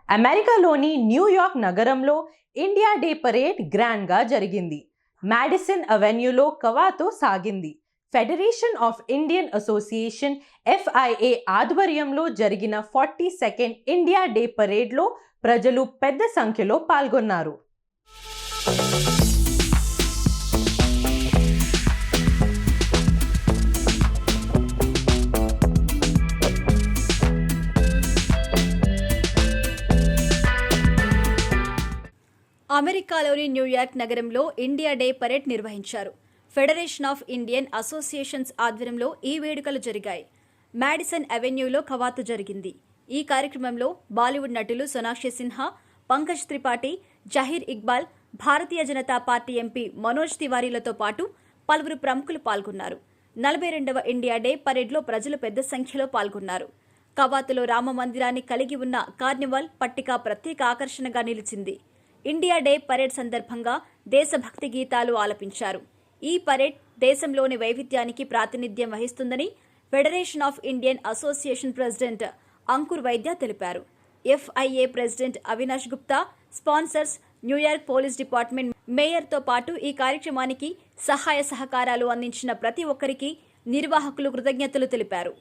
అమెరికాలోని న్యూయార్క్ నగరంలో India day parade గ్రాండ్గా జరిగింది. మాడిసన్ అవెన్యూలో కవాతు సాగింది. Federation of Indian association FIA ఆధ్వర్యంలో జరిగిన 42nd ఇండియా డే పరేడ్లో ప్రజలు పెద్ద సంఖ్యలో పాల్గొన్నారు. అమెరికాలోని న్యూయార్క్ నగరంలో ఇండియా డే పరేడ్ నిర్వహించారు. ఫెడరేషన్ ఆఫ్ ఇండియన్ అసోసియేషన్స్ ఆధ్వర్యంలో ఈ వేడుకలు జరిగాయి. మాడిసన్ అవెన్యూలో కవాతు జరిగింది. ఈ కార్యక్రమంలో బాలీవుడ్ నటులు సోనాక్షి సిన్హా, పంకజ్ త్రిపాఠి, జహీర్ ఇక్బాల్, భారతీయ జనతా పార్టీ ఎంపీ మనోజ్ తివారీలతో పాటు పలువురు ప్రముఖులు పాల్గొన్నారు. 42వ ఇండియా డే పరేడ్లో ప్రజలు పెద్ద సంఖ్యలో పాల్గొన్నారు. కవాతులో రామ మందిరాన్ని కలిగి ఉన్న కార్నివాల్ పట్టిక ప్రత్యేక ఆకర్షణగా నిలిచింది. ఇండియా డే పరేడ్ సందర్భంగా దేశభక్తి గీతాలు ఆలపించారు. ఈ పరేడ్ దేశంలోని వైవిధ్యానికి ప్రాతినిధ్యం వహిస్తుందని federation of Indian association president Ankur Vaidya తెలిపారు. FIA president Avinash Gupta, sponsors, New York police department మేయర్తో పాటు ఈ కార్యక్రమానికి సహాయ సహకారాలు అందించిన ప్రతి ఒక్కరికి నిర్వాహకులు కృతజ్ఞతలు తెలిపారు.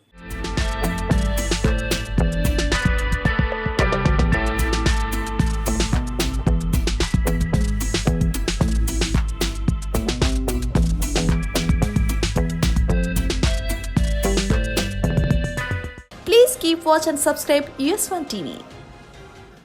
Please keep watch and subscribe US1 TV.